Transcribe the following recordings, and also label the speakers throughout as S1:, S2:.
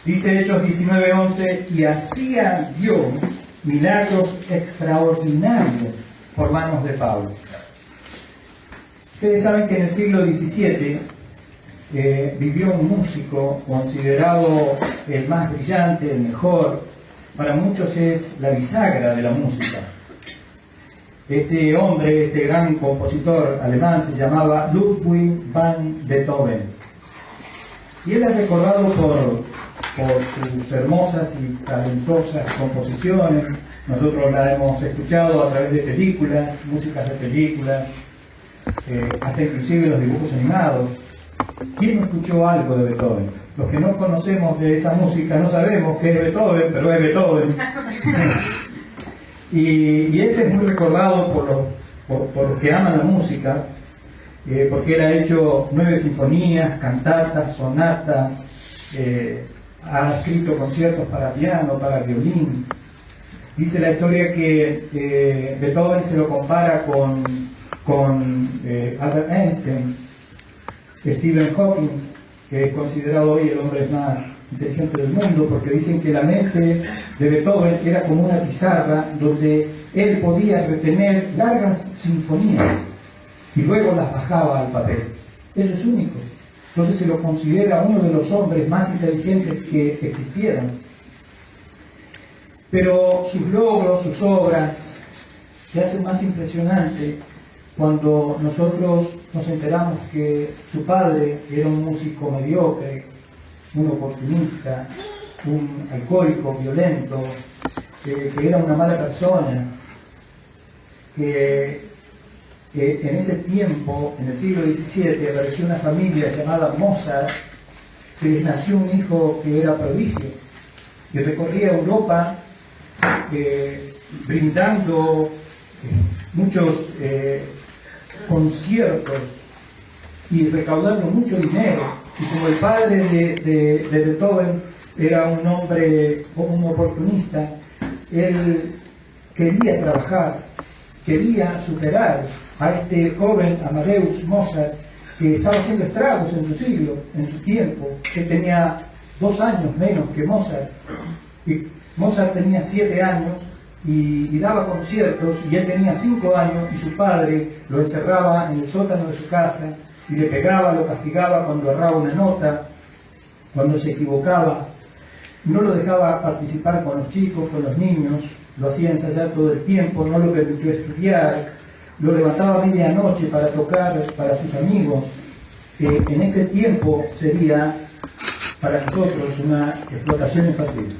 S1: Dice Hechos 19:11, y hacía Dios milagros extraordinarios por manos de Pablo. Ustedes saben que en el siglo XVII vivió un músico considerado el más brillante, el mejor. Para muchos es la bisagra de la música. Este hombre, este gran compositor alemán, se llamaba Ludwig van Beethoven. Y él es recordado por sus hermosas y talentosas composiciones. Nosotros la hemos escuchado a través de películas, músicas de películas, hasta inclusive los dibujos animados. ¿Quién no escuchó algo de Beethoven? Los que no conocemos de esa música no sabemos qué es Beethoven, pero es Beethoven. y este es muy recordado por los que aman la música, porque él ha hecho 9 sinfonías, cantatas, sonatas, ha escrito conciertos para piano, para violín. Dice la historia que Beethoven se lo compara con Albert Einstein, Stephen Hawking, que es considerado hoy el hombre más inteligente del mundo, porque dicen que la mente de Beethoven era como una pizarra donde él podía retener largas sinfonías y luego las bajaba al papel. Eso es único. Entonces se lo considera uno de los hombres más inteligentes que existieron. Pero sus logros, sus obras, se hacen más impresionantes cuando nosotros nos enteramos que su padre era un músico mediocre, un oportunista, un alcohólico violento, que era una mala persona, que en ese tiempo, en el siglo XVII, apareció una familia llamada Mozart, que les nació un hijo que era prodigio, que recorría Europa brindando muchos conciertos y recaudando mucho dinero. Y como el padre de Beethoven era un hombre, un oportunista, él quería trabajar, quería superar a este joven Amadeus Mozart, que estaba haciendo estragos en su siglo, en su tiempo, que tenía 2 años menos que Mozart. Y Mozart tenía 7 años y daba conciertos, y él tenía 5 años, y su padre lo encerraba en el sótano de su casa y le pegaba, lo castigaba cuando erraba una nota, cuando se equivocaba. No lo dejaba participar con los chicos, con los niños, lo hacía ensayar todo el tiempo, no lo permitió estudiar, lo levantaba a medianoche para tocar para sus amigos, que en este tiempo sería para nosotros una explotación infantil.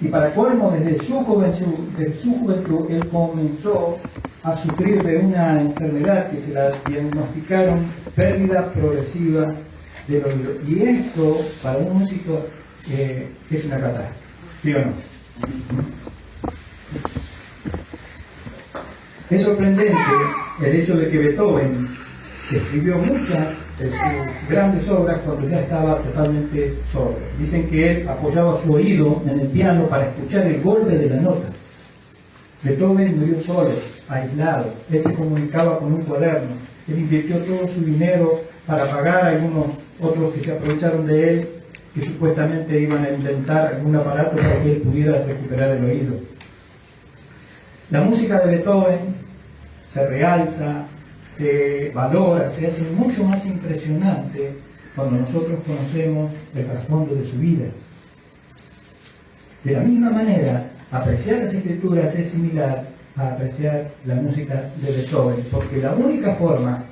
S1: Y para colmo, desde su juventud, él comenzó a sufrir de una enfermedad que se la diagnosticaron pérdida progresiva del oído. Y esto, para un músico, es una catástrofe, ¿sí o no? Es sorprendente el hecho de que Beethoven escribió muchas de sus grandes obras cuando ya estaba totalmente sordo. Dicen que él apoyaba su oído en el piano para escuchar el golpe de la nota. Beethoven murió solo, aislado. Él se comunicaba con un cuaderno. Él invirtió todo su dinero para pagar a algunos otros que se aprovecharon de él, que supuestamente iban a inventar algún aparato para que él pudiera recuperar el oído. La música de Beethoven se realza, se valora, se hace mucho más impresionante cuando nosotros conocemos el trasfondo de su vida. De la misma manera, apreciar las escrituras es similar a apreciar la música de Beethoven, porque la única forma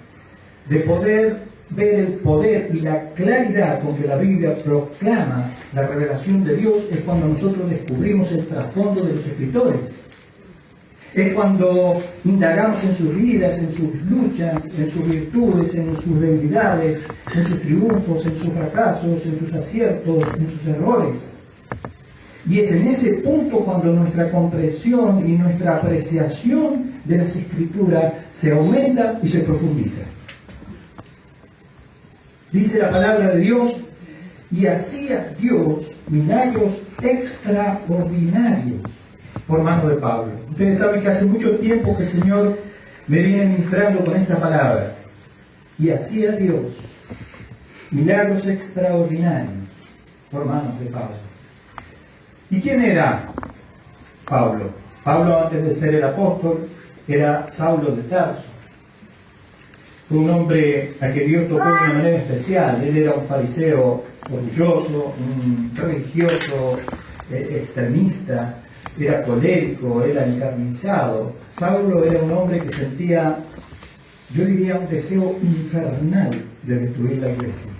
S1: de poder ver el poder y la claridad con que la Biblia proclama la revelación de Dios es cuando nosotros descubrimos el trasfondo de los escritores. Es cuando indagamos en sus vidas, en sus luchas, en sus virtudes, en sus debilidades, en sus triunfos, en sus fracasos, en sus aciertos, en sus errores. Y es en ese punto cuando nuestra comprensión y nuestra apreciación de las Escrituras se aumenta y se profundiza. Dice la palabra de Dios, y hacía Dios milagros extraordinarios por mano de Pablo. Ustedes saben que hace mucho tiempo que el Señor me viene ministrando con esta palabra. Y hacía Dios milagros extraordinarios por manos de Pablo. ¿Y quién era Pablo? Pablo, antes de ser el apóstol, era Saulo de Tarso. Fue un hombre a que Dios tocó de una manera especial. Él era un fariseo orgulloso, un religioso extremista, era colérico, era encarnizado. Saulo era un hombre que sentía, yo diría, un deseo infernal de destruir la iglesia.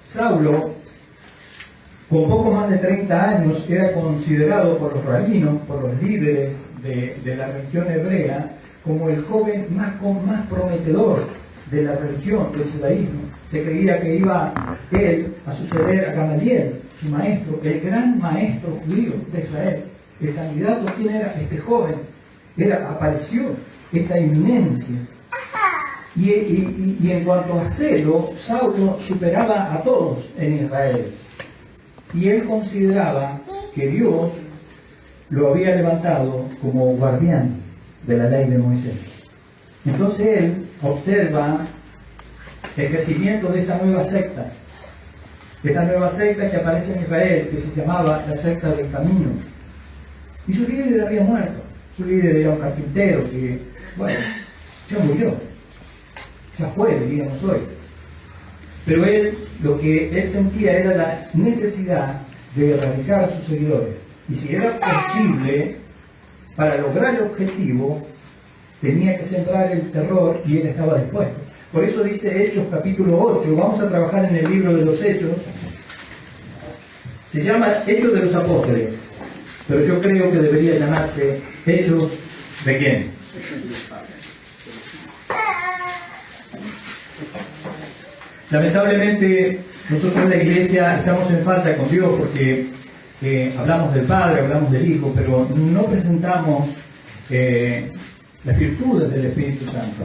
S1: Saulo, con poco más de 30 años, era considerado por los rabinos, por los líderes de la religión hebrea, como el joven más prometedor de la religión, del judaísmo. Se creía que iba él a suceder a Gamaliel, su maestro, el gran maestro judío de Israel. El candidato, ¿quién era? Este joven. Apareció esta eminencia. Y en cuanto a celo, Saulo superaba a todos en Israel. Y él consideraba que Dios lo había levantado como guardián de la ley de Moisés. Entonces él observa el crecimiento de esta nueva secta que aparece en Israel, que se llamaba la secta del camino. Y su líder había muerto. Su líder era un carpintero que, bueno, ya murió, ya fue, diríamos hoy. Pero lo que él sentía era la necesidad de erradicar a sus seguidores. Y si era posible, para lograr el objetivo, tenía que sembrar el terror y él estaba dispuesto. Por eso dice Hechos capítulo 8, vamos a trabajar en el libro de los Hechos. Se llama Hechos de los Apóstoles, pero yo creo que debería llamarse Hechos de quién. Lamentablemente, nosotros en la iglesia estamos en falta con Dios porque hablamos del Padre, hablamos del Hijo, pero no presentamos las virtudes del Espíritu Santo.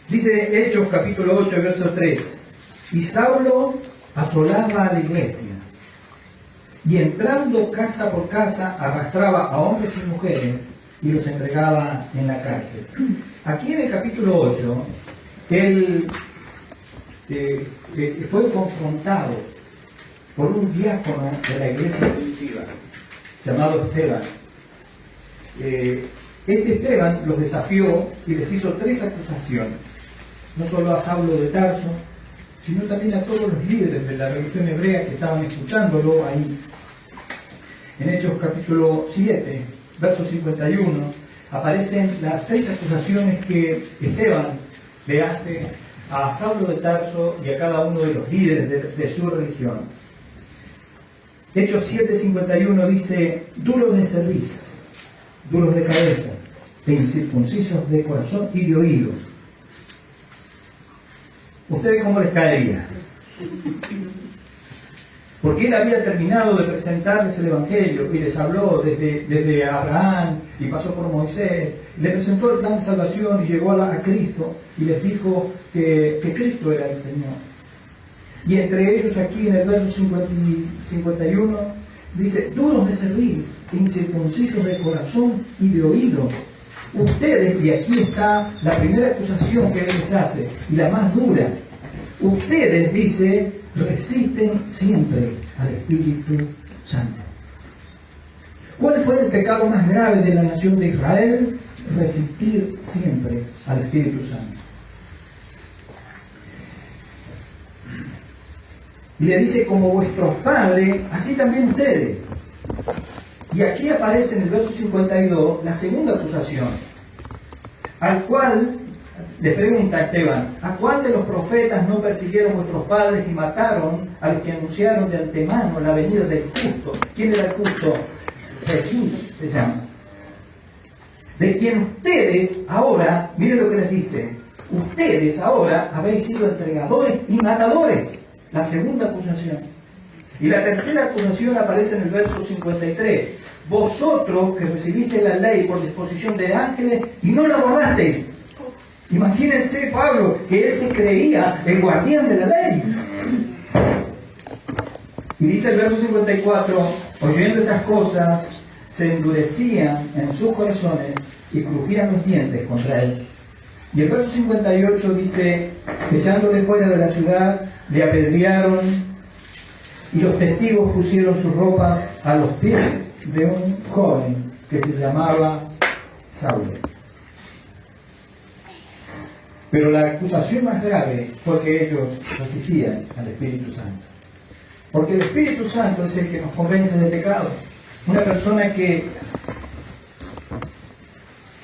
S1: Dice Hechos capítulo 8, verso 3. Y Saulo asolaba a la iglesia, y entrando casa por casa arrastraba a hombres y mujeres y los entregaba en la cárcel. Aquí en el capítulo 8, él fue confrontado por un diácono de la iglesia primitiva, llamado Esteban. Este Esteban los desafió y les hizo 3 acusaciones, no solo a Saulo de Tarso, sino también a todos los líderes de la religión hebrea que estaban escuchándolo ahí. En Hechos capítulo 7, verso 51, aparecen las 3 acusaciones que Esteban le hace a Saulo de Tarso y a cada uno de los líderes de su religión. Hechos 7:51 dice: duros de cerviz, duros de cabeza, e incircuncisos de corazón y de oído. ¿Ustedes cómo les caería? Porque él había terminado de presentarles el Evangelio y les habló desde Abraham y pasó por Moisés, les presentó el plan de salvación y llegó a Cristo y les dijo que Cristo era el Señor. Y entre ellos aquí en el verso 51 dice: duros de cerviz, incircuncisos de corazón y de oído. Ustedes, y aquí está la primera acusación que él les hace, y la más dura, ustedes, dice, resisten siempre al Espíritu Santo. ¿Cuál fue el pecado más grave de la nación de Israel? Resistir siempre al Espíritu Santo. Y le dice: como vuestros padres, así también ustedes. Y aquí aparece en el verso 52 la segunda acusación, al cual le pregunta Esteban: ¿a cuál de los profetas no persiguieron vuestros padres y mataron a los que anunciaron de antemano la venida del justo? ¿Quién era el justo? Jesús se llama. De quien ustedes ahora, miren lo que les dice, ustedes ahora habéis sido entregadores y matadores. La segunda acusación. Y la tercera acusación aparece en el verso 53. Vosotros que recibisteis la ley por disposición de ángeles y no la guardasteis. Imagínense Pablo, que él se creía el guardián de la ley. Y dice el verso 54, oyendo estas cosas, se endurecían en sus corazones y crujían los dientes contra él. Y el verso 58 dice, echándole fuera de la ciudad, le apedrearon, y los testigos pusieron sus ropas a los pies de un joven que se llamaba Saulo. Pero la acusación más grave fue que ellos resistían al Espíritu Santo. Porque el Espíritu Santo es el que nos convence del pecado. Una persona que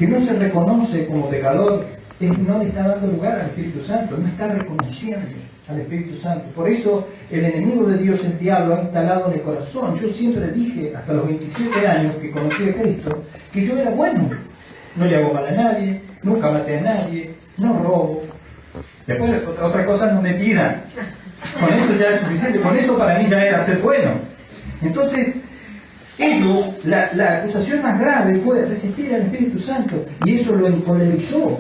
S1: no se reconoce como pecador, no le está dando lugar al Espíritu Santo, no está reconociendo al Espíritu Santo. Por eso el enemigo de Dios, el diablo, ha instalado en el corazón. Yo siempre dije, hasta los 27 años que conocí a Cristo, que yo era bueno. No le hago mal a nadie, nunca maté a nadie, no robo. Después otra cosa no me pidan. Con eso ya es suficiente, con eso para mí ya era ser bueno. Entonces, la acusación más grave fue resistir al Espíritu Santo, y eso lo encolerizó.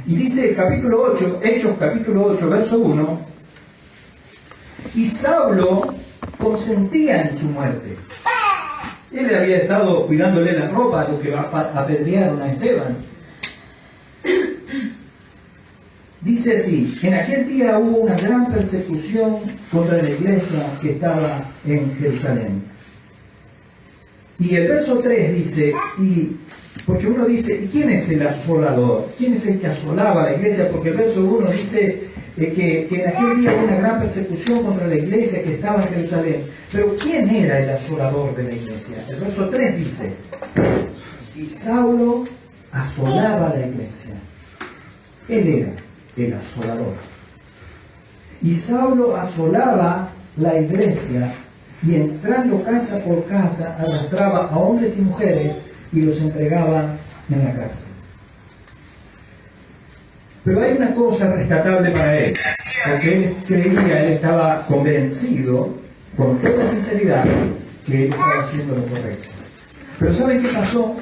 S1: Y dice el capítulo 8, Hechos capítulo 8, verso 1, y Saulo consentía en su muerte. Él había estado cuidándole la ropa a los que apedrearon a Esteban. Dice así, en aquel día hubo una gran persecución contra la iglesia que estaba en Jerusalén. Y el verso 3 dice, porque uno dice, ¿y quién es el asolador? ¿Quién es el que asolaba la iglesia? Porque el verso 1 dice que en aquel día hubo una gran persecución contra la iglesia que estaba en Jerusalén. Pero ¿quién era el asolador de la iglesia? El verso 3 dice, y Saulo asolaba la iglesia. Él era el asolador. Y Saulo asolaba la iglesia, y entrando casa por casa arrastraba a hombres y mujeres y los entregaba en la cárcel. Pero hay una cosa rescatable para él, porque él creía, él estaba convencido con toda sinceridad que él estaba haciendo lo correcto. Pero ¿saben qué pasó?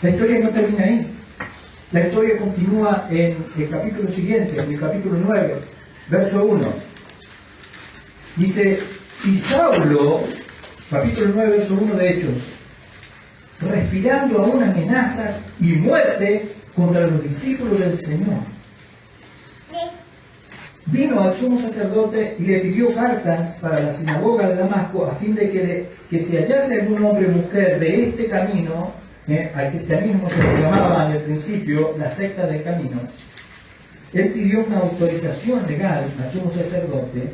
S1: La historia no termina ahí. La historia continúa en el capítulo siguiente, en el capítulo 9, verso 1. Dice, y Saulo, capítulo 9, verso 1 de Hechos, respirando aún amenazas y muerte contra los discípulos del Señor, vino al sumo sacerdote y le pidió cartas para la sinagoga de Damasco a fin de que si hallase algún hombre o mujer de este camino, al cristianismo se le llamaba en el principio la secta del camino, él pidió una autorización legal al sumo sacerdote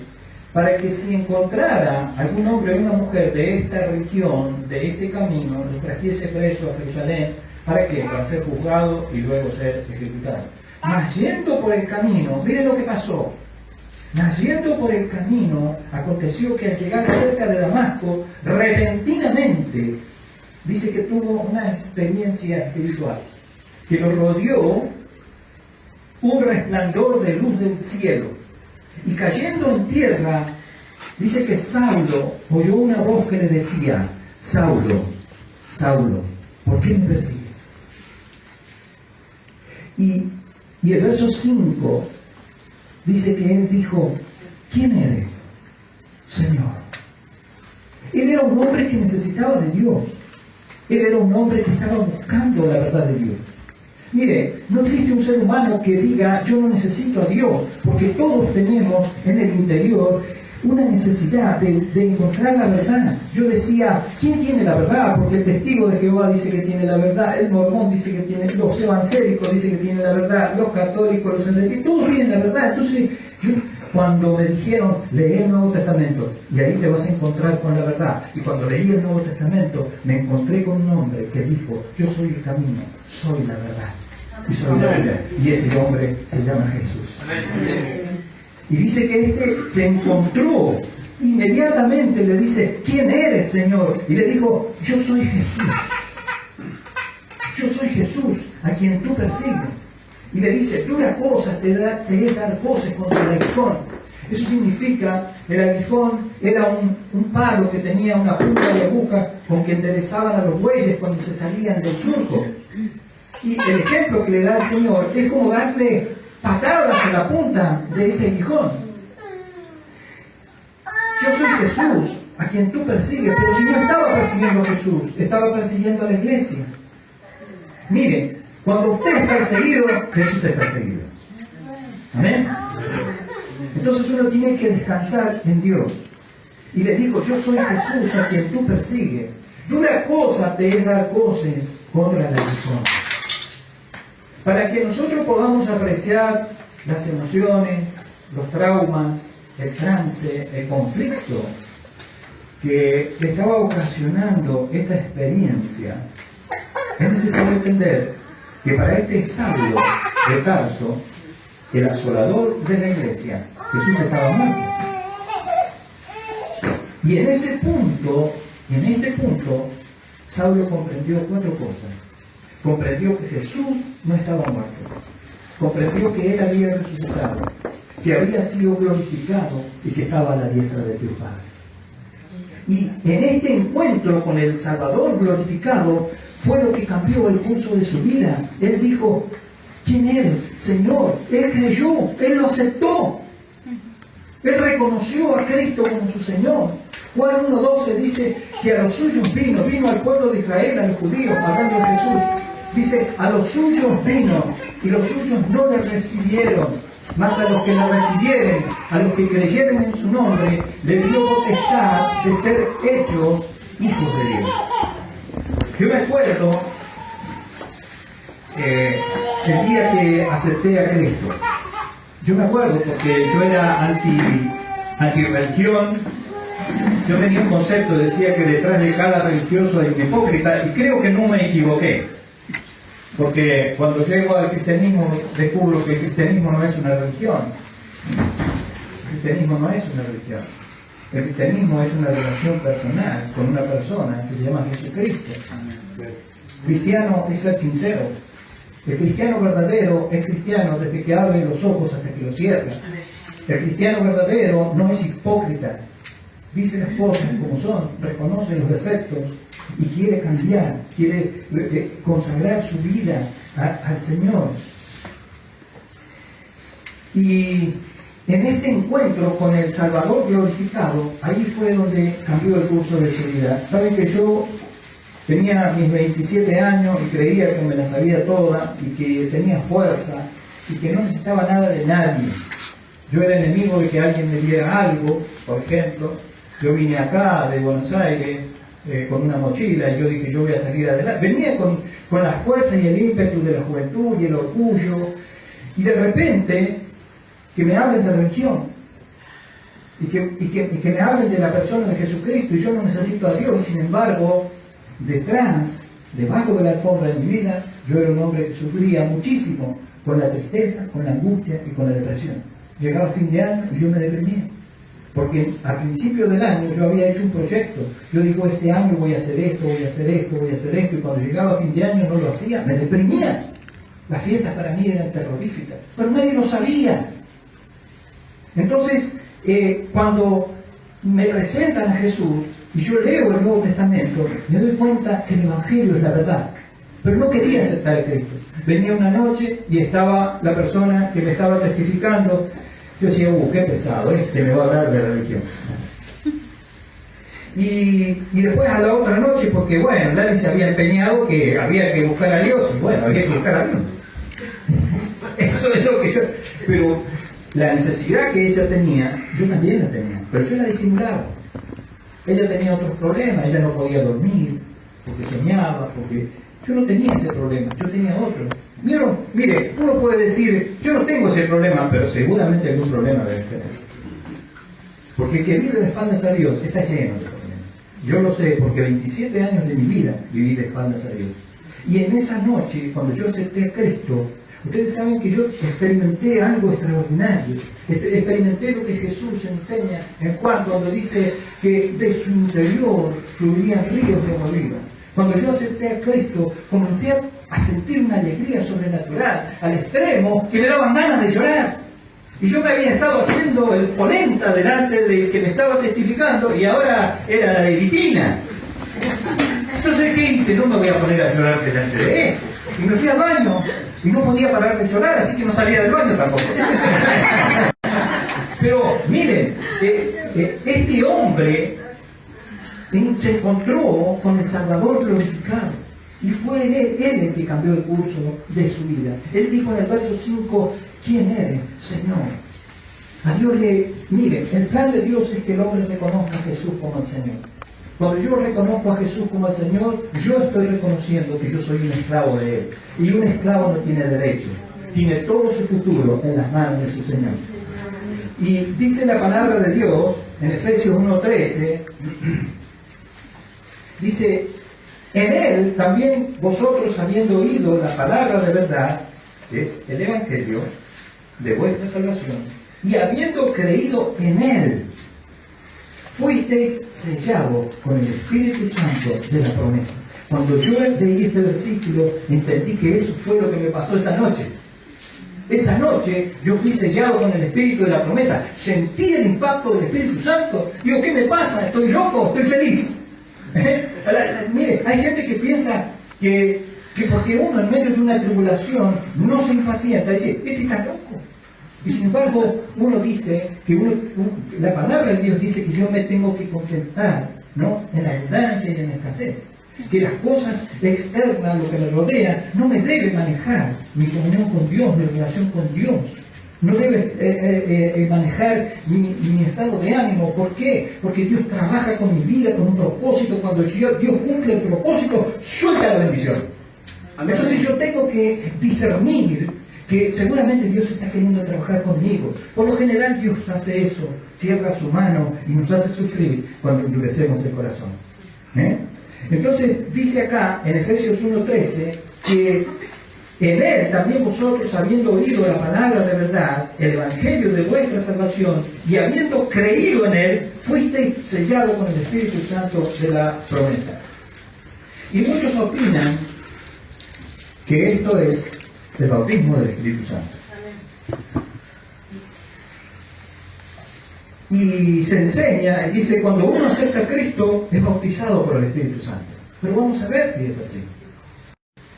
S1: para que si encontrara algún hombre o una mujer de esta religión, de este camino, lo trajese preso a Jerusalén. ¿Para qué? Para ser juzgado y luego ser ejecutado. Mas yendo por el camino, miren lo que pasó. Mas yendo por el camino, aconteció que al llegar cerca de Damasco, repentinamente, dice que tuvo una experiencia espiritual, que lo rodeó un resplandor de luz del cielo. Y cayendo en tierra, dice que Saulo oyó una voz que le decía, Saulo, Saulo, ¿por qué me persigues? Y el verso 5 dice que él dijo, ¿quién eres, Señor? Él era un hombre que necesitaba de Dios. Él era un hombre que estaba buscando la verdad de Dios. Mire, no existe un ser humano que diga, yo no necesito a Dios, porque todos tenemos en el interior una necesidad de encontrar la verdad. Yo decía, ¿quién tiene la verdad? Porque el testigo de Jehová dice que tiene la verdad, el mormón dice que tiene, los evangélicos dicen que tienen la verdad, los católicos, los evangélicos, todos tienen la verdad. Entonces, cuando me dijeron, lee el Nuevo Testamento y ahí te vas a encontrar con la verdad. Y cuando leí el Nuevo Testamento, me encontré con un hombre que dijo, yo soy el camino, soy la verdad y soy la vida. Y ese hombre se llama Jesús. Y dice que este se encontró, inmediatamente le dice, ¿quién eres, Señor? Y le dijo, yo soy Jesús. Yo soy Jesús, a quien tú persigues. Y le dice, dura cosa te es dar voces contra el aguijón. Eso significa, el aguijón era un palo que tenía una punta de aguja con que enderezaban a los bueyes cuando se salían del surco. Y el ejemplo que le da el Señor es como darle patadas en la punta de ese aguijón. Yo soy Jesús, a quien tú persigues, pero si no estaba persiguiendo a Jesús, estaba persiguiendo a la iglesia. Miren, Cuando usted es perseguido, Jesús es perseguido. Amén. Entonces uno tiene que descansar en Dios. Y le digo, yo soy Jesús a quien tú persigues. Y una cosa te es dar voces contra la razón. Para que nosotros podamos apreciar las emociones, los traumas, el trance, el conflicto que estaba ocasionando esta experiencia, es necesario entender que para este Saulo de Tarso, el asolador de la iglesia, Jesús estaba muerto. Y en ese punto, en este punto, Saulo comprendió 4 cosas. Comprendió que Jesús no estaba muerto. Comprendió que Él había resucitado, que había sido glorificado y que estaba a la diestra de Dios Padre. Y en este encuentro con el Salvador glorificado fue lo que cambió el curso de su vida. Él dijo, ¿quién eres, Señor? Él creyó, Él lo aceptó. Él reconoció a Cristo como su Señor. Juan 1:12 dice que a los suyos vino al pueblo de Israel, a los judíos, hablando de Jesús. Dice, a los suyos vino y los suyos no le recibieron. Mas a los que le recibieren, a los que creyeren en su nombre, le dio potestad de ser hechos hijos de Dios. Yo me acuerdo el día que acepté a Cristo. Yo me acuerdo porque yo era anti-religión. Yo tenía un concepto, decía que detrás de cada religioso hay un hipócrita, y creo que no me equivoqué. Porque cuando llego al cristianismo descubro que el cristianismo no es una religión. El cristianismo no es una religión. El cristianismo es una relación personal con una persona que se llama Jesucristo. Cristiano es ser sincero. El cristiano verdadero es cristiano desde que abre los ojos hasta que los cierra. El cristiano verdadero no es hipócrita. Dice las cosas como son, reconoce los defectos y quiere cambiar, quiere consagrar su vida al Señor. Y en este encuentro con el Salvador glorificado, ahí fue donde cambió el curso de su vida. Saben que yo tenía mis 27 años y creía que me la sabía toda y que tenía fuerza y que no necesitaba nada de nadie. Yo era enemigo de que alguien me diera algo, por ejemplo. Yo vine acá de Buenos Aires con una mochila y yo dije, yo voy a salir adelante. Venía con la fuerza y el ímpetu de la juventud y el orgullo. Y de repente, que me hablen de religión y que me hablen de la persona de Jesucristo, y yo no necesito a Dios, y sin embargo, debajo de la alfombra de mi vida, yo era un hombre que sufría muchísimo con la tristeza, con la angustia y con la depresión. Llegaba fin de año y yo me deprimía. Porque al principio del año yo había hecho un proyecto. Yo digo, este año voy a hacer esto, voy a hacer esto, voy a hacer esto. Y cuando llegaba fin de año no lo hacía, me deprimía. Las fiestas para mí eran terroríficas. Pero nadie lo sabía. Entonces, cuando me presentan a Jesús y yo leo el Nuevo Testamento, me doy cuenta que el Evangelio es la verdad. Pero no quería aceptar a Cristo. Venía una noche y estaba la persona que me estaba testificando. Yo decía, qué pesado, me va a hablar de religión. Y después a la otra noche, porque bueno, nadie se había empeñado que había que buscar a Dios, y bueno, había que buscar a Dios. Eso es lo que yo... Pero la necesidad que ella tenía, yo también la tenía, pero yo la disimulaba. Ella tenía otros problemas, ella no podía dormir, porque soñaba, porque... Yo no tenía ese problema, yo tenía otro. ¿Vieron? Mire, uno puede decir, yo no tengo ese problema, pero seguramente algún problema debe tener. Porque el que vive de espaldas a Dios está lleno de problemas. Yo lo sé, porque 27 años de mi vida viví de espaldas a Dios. Y en esa noche, cuando yo acepté a Cristo, ustedes saben que yo experimenté algo extraordinario. Experimenté lo que Jesús enseña en Juan, cuando dice que de su interior fluirían ríos de agua viva. Cuando yo acepté a Cristo, comencé a sentir una alegría sobrenatural, al extremo que me daban ganas de llorar. Y yo me había estado haciendo el polenta delante del que me estaba testificando, y ahora era la levitina. Entonces, ¿qué hice? No me voy a poner a llorar delante de él. Y me fui al baño, y no podía parar de llorar, así que no salía del baño tampoco. Pero, miren, este hombre se encontró con el Salvador glorificado. Y fue él el que cambió el curso de su vida. Él dijo en el verso 5, ¿quién eres, Señor? A Dios mire, el plan de Dios es que el hombre reconozca a Jesús como el Señor. Cuando yo reconozco a Jesús como el Señor, yo estoy reconociendo que yo soy un esclavo de Él. Y un esclavo no tiene derecho. Tiene todo su futuro en las manos de su Señor. Y dice la palabra de Dios en Efesios 1:13, dice, en Él también vosotros, habiendo oído la palabra de verdad, que es el Evangelio de vuestra salvación, y habiendo creído en Él, fuisteis sellados con el Espíritu Santo de la promesa. Cuando yo leí este versículo, entendí que eso fue lo que me pasó esa noche. Esa noche yo fui sellado con el Espíritu de la promesa. Sentí el impacto del Espíritu Santo. Digo, ¿qué me pasa? ¿Estoy loco? ¿Estoy feliz? Mire, hay gente que piensa que porque uno en medio de una tribulación no se impacienta, dice, este está loco. Y sin embargo, uno dice que la palabra de Dios dice que yo me tengo que contentar, ¿no?, en la abundancia y en la escasez. Que las cosas externas, lo que me rodea, no me debe manejar mi comunión con Dios, mi relación con Dios. No debe manejar mi estado de ánimo. ¿Por qué? Porque Dios trabaja con mi vida, con un propósito. Cuando Dios cumple el propósito, suelta la bendición. Entonces yo tengo que discernir que seguramente Dios está queriendo trabajar conmigo. Por lo general Dios hace eso, cierra su mano y nos hace sufrir cuando endurecemos el corazón. Entonces dice acá en Efesios 1:13 que en Él también vosotros, habiendo oído la palabra de verdad, el Evangelio de vuestra salvación, y habiendo creído en Él, fuisteis sellados con el Espíritu Santo de la promesa. Y muchos opinan que esto es el bautismo del Espíritu Santo. Y se enseña, y dice, cuando uno acepta a Cristo, es bautizado por el Espíritu Santo. Pero vamos a ver si es así.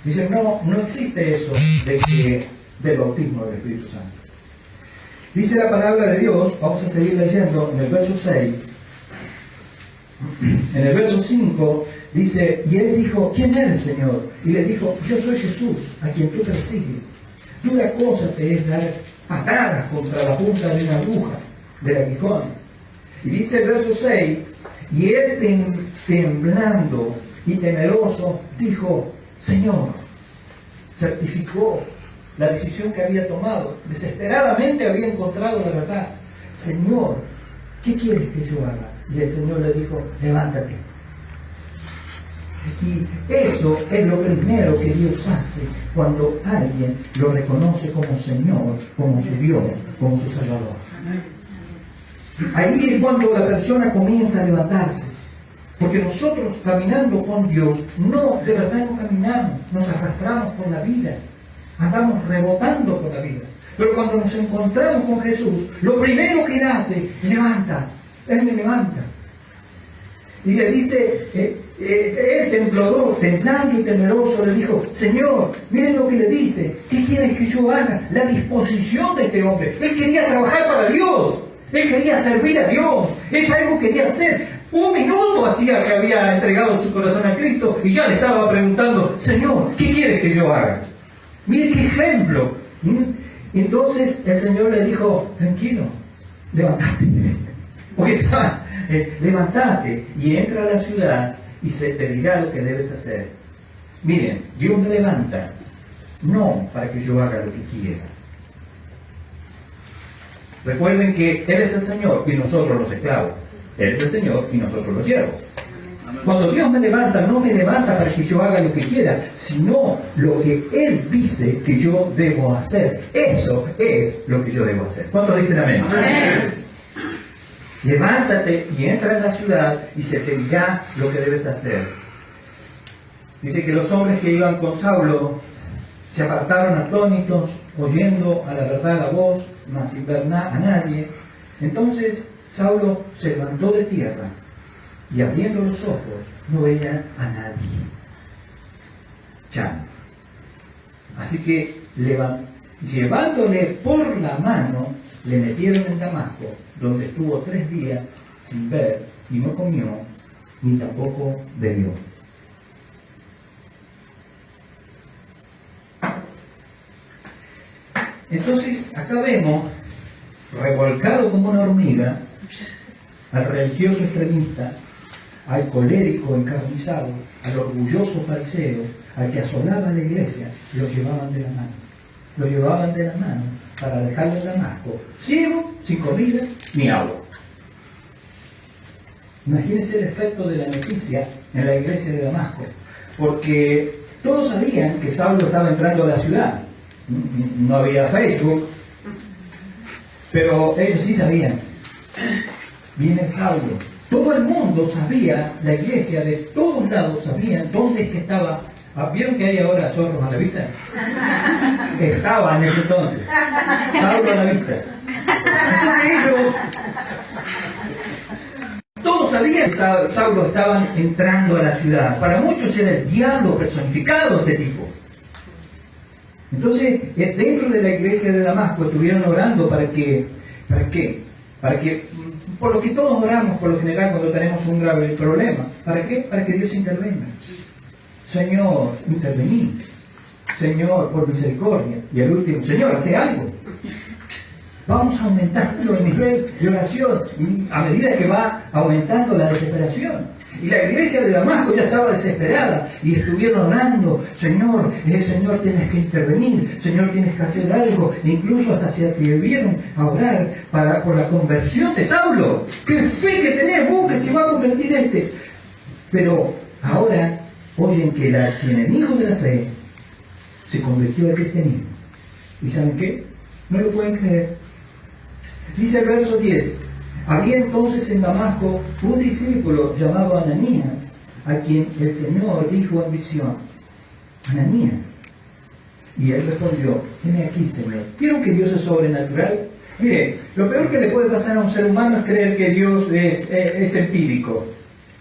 S1: Dice, no existe eso del bautismo del Espíritu Santo. Dice la palabra de Dios, vamos a seguir leyendo en el verso 6. En el verso 5 dice, y él dijo, ¿quién eres, Señor? Y le dijo, yo soy Jesús, a quien tú persigues. Dura cosa te es dar patadas contra la punta de una aguja del aguijón. Y dice el verso 6, y él temblando y temeroso dijo, Señor, certificó la decisión que había tomado, desesperadamente había encontrado la verdad. Señor, ¿qué quieres que yo haga? Y el Señor le dijo, levántate. Y eso es lo primero que Dios hace cuando alguien lo reconoce como Señor, como su Dios, como su Salvador. Ahí es cuando la persona comienza a levantarse. Porque nosotros caminando con Dios, de verdad no caminamos, nos arrastramos por la vida, andamos rebotando por la vida. Pero cuando nos encontramos con Jesús, lo primero que Él hace, levanta, Él me levanta. Y le dice, él temblando y temeroso, le dijo, Señor, miren lo que le dice, ¿qué quieres que yo haga? La disposición de este hombre. Él quería trabajar para Dios, él quería servir a Dios, es algo que quería hacer. Un minuto hacía que había entregado su corazón a Cristo y ya le estaba preguntando, Señor, ¿qué quieres que yo haga? Mire qué ejemplo. Entonces el Señor le dijo, tranquilo, levántate. Porque levántate y entra a la ciudad y se te dirá lo que debes hacer. Miren, Dios me levanta, no para que yo haga lo que quiera. Recuerden que Él es el Señor y nosotros los esclavos. Él es el Señor y nosotros los siervos. Cuando Dios me levanta, no me levanta para que yo haga lo que quiera, sino lo que Él dice que yo debo hacer. Eso es lo que yo debo hacer. ¿Cuántos dicen amén? Amén. Levántate y entra en la ciudad y se te dirá lo que debes hacer. Dice que los hombres que iban con Saulo se apartaron atónitos, oyendo a la verdad la voz, mas sin ver a nadie. Entonces Saulo se levantó de tierra y abriendo los ojos no veía a nadie. Chan. Así que llevándole por la mano, le metieron en Damasco, donde estuvo 3 días sin ver y no comió, ni tampoco bebió. Entonces, acá vemos, revolcado como una hormiga, al religioso extremista, al colérico encarnizado, al orgulloso fariseo, al que asolaba la iglesia, lo llevaban de la mano. Lo llevaban de la mano para dejarlo en Damasco, ciego, sin comida ni agua. Imagínense el efecto de la noticia en la iglesia de Damasco, porque todos sabían que Saulo estaba entrando a la ciudad. No había Facebook, pero ellos sí sabían. Viene Saulo. Todo el mundo sabía, la iglesia de todos lados sabían dónde es que estaba. ¿Vieron que hay ahora zorros a la vista? Estaba en ese entonces. Saulo a la vista. Entonces ellos, todos sabían que Saulo estaba entrando a la ciudad. Para muchos era el diablo personificado este tipo. Entonces, dentro de la iglesia de Damasco estuvieron orando ¿para qué? Por lo que todos oramos por lo general cuando tenemos un grave problema. ¿Para qué? Para que Dios intervenga. Señor, intervení. Señor, por misericordia. Y al último, Señor, hace algo. Vamos aumentando el nivel de oración a medida que va aumentando la desesperación. Y la iglesia de Damasco ya estaba desesperada y estuvieron orando, Señor, Señor, tienes que intervenir, Señor, tienes que hacer algo. E incluso hasta se atrevieron a orar por la conversión de Saulo. ¡Qué fe que tenés vos que se va a convertir este! Pero ahora oyen que el archienemigo de la fe se convirtió al cristianismo. ¿Y saben qué? No lo pueden creer. Dice el verso 10. Había entonces en Damasco un discípulo llamado Ananías, a quien el Señor dijo en visión, Ananías. Y él respondió, heme aquí, Señor. ¿Vieron que Dios es sobrenatural? Mire, lo peor que le puede pasar a un ser humano es creer que Dios es empírico.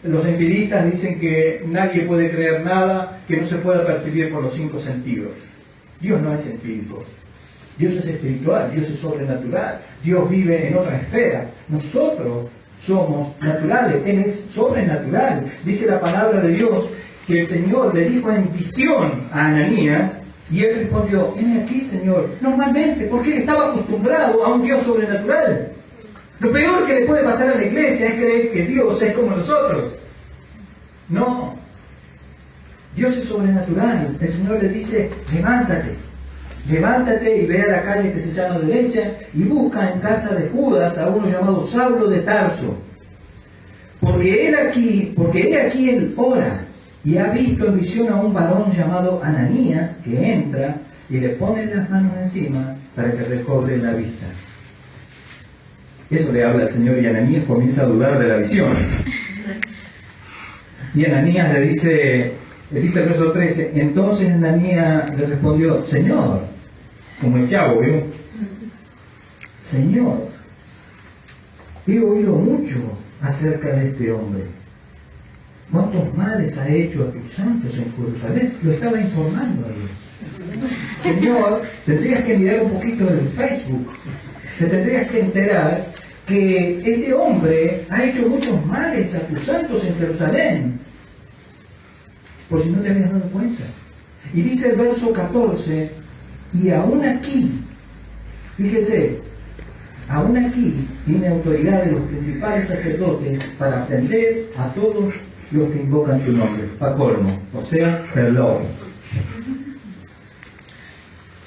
S1: Los empiristas dicen que nadie puede creer nada que no se pueda percibir por los 5 sentidos. Dios no es empírico. Dios es espiritual, Dios es sobrenatural, Dios vive en otra esfera. Nosotros somos naturales, Él es sobrenatural. Dice la palabra de Dios que el Señor le dijo en visión a Ananías y él respondió, heme aquí, Señor. Normalmente, porque él estaba acostumbrado a un Dios sobrenatural. Lo peor que le puede pasar a la iglesia es creer que Dios es como nosotros. No. Dios es sobrenatural. El Señor le dice, levántate y ve a la calle que se llama derecha y busca en casa de Judas a uno llamado Saulo de Tarso. Porque he aquí él ora y ha visto en visión a un varón llamado Ananías que entra y le pone las manos encima para que recobre la vista. Eso le habla al Señor y Ananías comienza a dudar de la visión. Y Ananías le dice el verso 13, entonces Ananías le respondió, Señor, como el chavo, ¿vio? Señor, he oído mucho acerca de este hombre. ¿Cuántos males ha hecho a tus santos en Jerusalén? Lo estaba informando a Dios. Señor, tendrías que mirar un poquito en el Facebook. Te tendrías que enterar que este hombre ha hecho muchos males a tus santos en Jerusalén. Por si no te habías dado cuenta. Y dice el verso 14, y aún aquí, fíjese, aún aquí tiene autoridad de los principales sacerdotes para atender a todos los que invocan tu nombre, pa' colmo, o sea, perdón.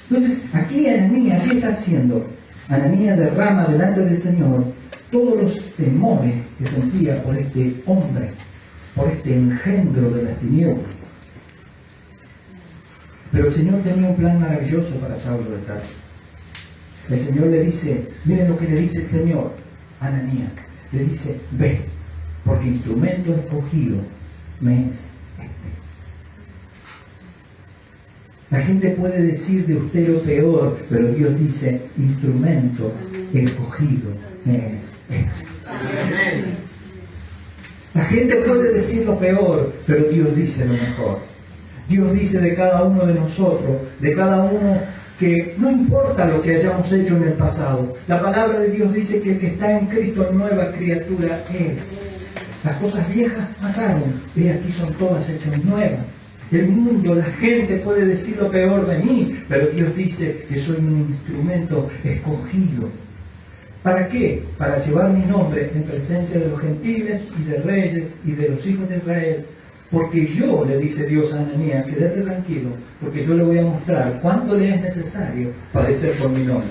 S1: Entonces, aquí Ananías, ¿qué está haciendo? Ananías derrama delante del Señor todos los temores que sentía por este hombre, por este engendro de las tinieblas. Pero el Señor tenía un plan maravilloso para Saulo de Tarso. El Señor le dice, miren lo que le dice el Señor a Ananías, le dice, ve, porque instrumento escogido me es este. La gente puede decir de usted lo peor, pero Dios dice, instrumento escogido me es este. La gente puede decir lo peor, pero Dios dice lo mejor. Dios dice de cada uno de nosotros, de cada uno, que no importa lo que hayamos hecho en el pasado. La palabra de Dios dice que el que está en Cristo nueva criatura es. Las cosas viejas pasaron y aquí son todas hechas nuevas. El mundo, la gente puede decir lo peor de mí, pero Dios dice que soy un instrumento escogido. ¿Para qué? Para llevar mi nombre en presencia de los gentiles y de reyes y de los hijos de Israel. Porque yo, le dice Dios a Ananías, quédate tranquilo, porque yo le voy a mostrar cuánto le es necesario padecer por mi nombre.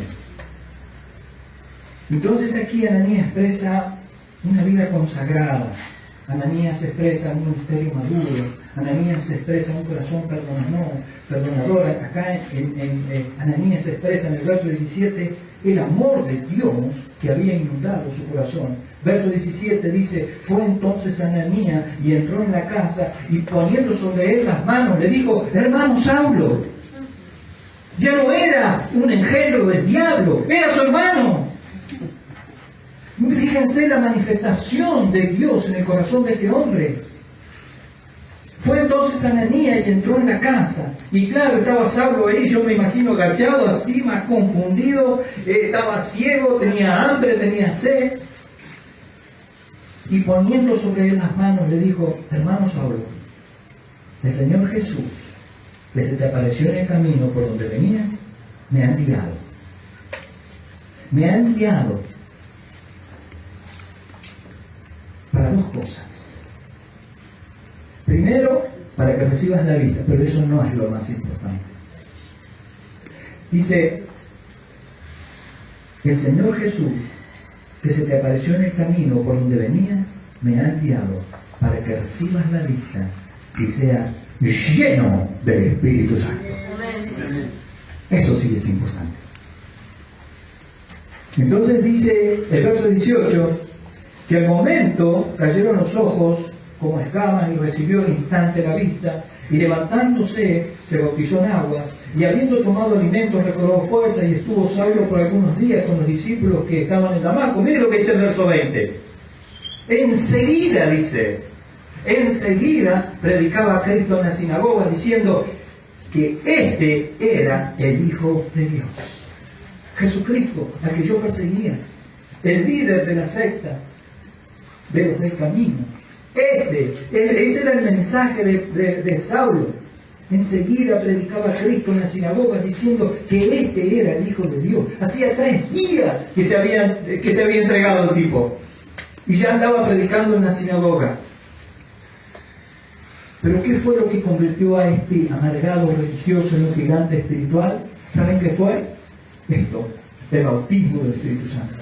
S1: Entonces aquí Ananías expresa una vida consagrada. Ananías expresa un ministerio maduro. Ananías expresa un corazón perdonador. Acá Ananías expresa en el verso 17 el amor de Dios que había inundado su corazón. Verso 17 dice, fue entonces Ananías y entró en la casa y poniendo sobre él las manos le dijo, hermano Saulo, ya no era un engendro del diablo, era su hermano. Fíjense la manifestación de Dios en el corazón de este hombre. Fue entonces Ananías y entró en la casa. Y claro, estaba Saulo ahí, yo me imagino agachado así, más confundido, estaba ciego, tenía hambre, tenía sed. Y poniendo sobre él las manos le dijo, hermano Saulo, el Señor Jesús, que se te apareció en el camino por donde venías, me ha enviado. Me ha enviado para dos cosas. Primero, para que recibas la vida, pero eso no es lo más importante. Dice, el Señor Jesús, que se te apareció en el camino por donde venías, me ha enviado para que recibas la vista y seas lleno del Espíritu Santo. Eso sí es importante. Entonces dice el verso 18, que al momento cayeron los ojos como escamas y recibió al instante la vista, y levantándose se bautizó en agua, y habiendo tomado alimentos recobró fuerza, y estuvo Saulo por algunos días con los discípulos que estaban en Damasco. Mire lo que dice el verso 20. Enseguida, dice, enseguida predicaba a Cristo en la sinagoga diciendo que este era el Hijo de Dios. Jesucristo, al que yo perseguía, el líder de la secta de los del camino. Ese era el mensaje de Saulo. Enseguida predicaba a Cristo en las sinagogas diciendo que este era el Hijo de Dios. Hacía 3 días que se había entregado al tipo. Y ya andaba predicando en la sinagoga. Pero ¿qué fue lo que convirtió a este amargado religioso en un gigante espiritual? ¿Saben qué fue? Esto, el bautismo del Espíritu Santo.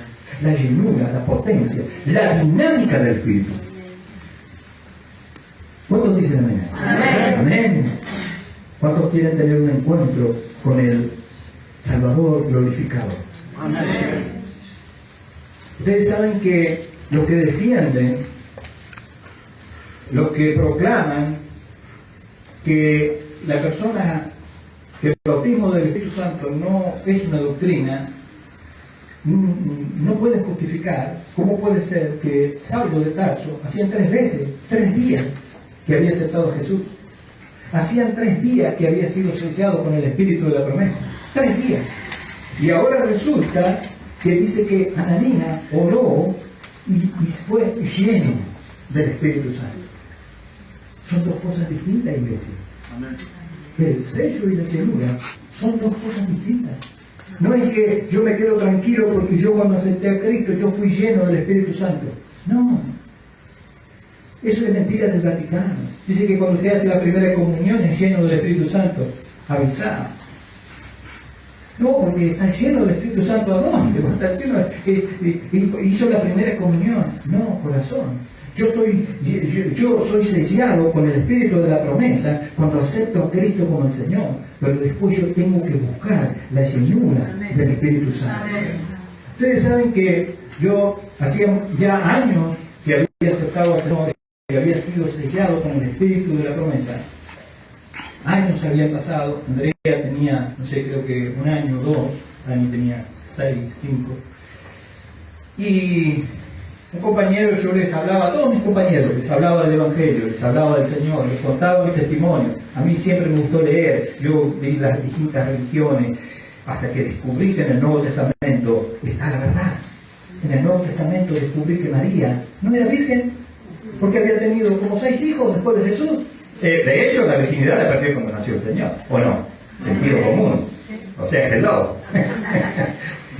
S1: La llenura, la potencia, la dinámica del Espíritu. ¿Cuántos dicen amén? Amén. Amén. ¿Cuántos quieren tener un encuentro con el Salvador glorificado? Amén. Ustedes saben que los que defienden, los que proclaman que la persona, que el bautismo del Espíritu Santo no es una doctrina, no pueden justificar cómo puede ser que Saulo de Tarso hacían 3 días que había aceptado a Jesús. Hacían 3 días que había sido sellado con el Espíritu de la promesa. 3 días. Y ahora resulta que dice que Ananías oró y fue lleno del Espíritu Santo. Son 2 cosas distintas, iglesia. Amén. El sello y la llenura son 2 cosas distintas. No es que yo me quedo tranquilo porque yo cuando acepté a Cristo yo fui lleno del Espíritu Santo. No. Eso es mentira del Vaticano. Dice que cuando usted hace la primera comunión es lleno del Espíritu Santo. Avisado. No, porque está lleno del Espíritu Santo. ¿A dónde? Está lleno hizo la primera comunión. No, corazón. Yo soy sellado con el Espíritu de la promesa cuando acepto a Cristo como el Señor. Pero después yo tengo que buscar la llenura del Espíritu Santo. Ustedes saben que yo hacía ya años que había aceptado al Señor, que había sido sellado con el Espíritu de la promesa. Años habían pasado. Andrea tenía, no sé, creo que 1 año o 2. Dani tenía 6, 5. Y un compañero, yo les hablaba, a todos mis compañeros, les hablaba del Evangelio, les hablaba del Señor, les contaba mi testimonio. A mí siempre me gustó leer, yo vi las distintas religiones, hasta que descubrí que en el Nuevo Testamento está la verdad. En el Nuevo Testamento descubrí que María no era virgen, porque había tenido como 6 hijos después de Jesús. De hecho, la virginidad la perdió cuando nació el Señor, ¿o no? Sentido común. O sea, hello.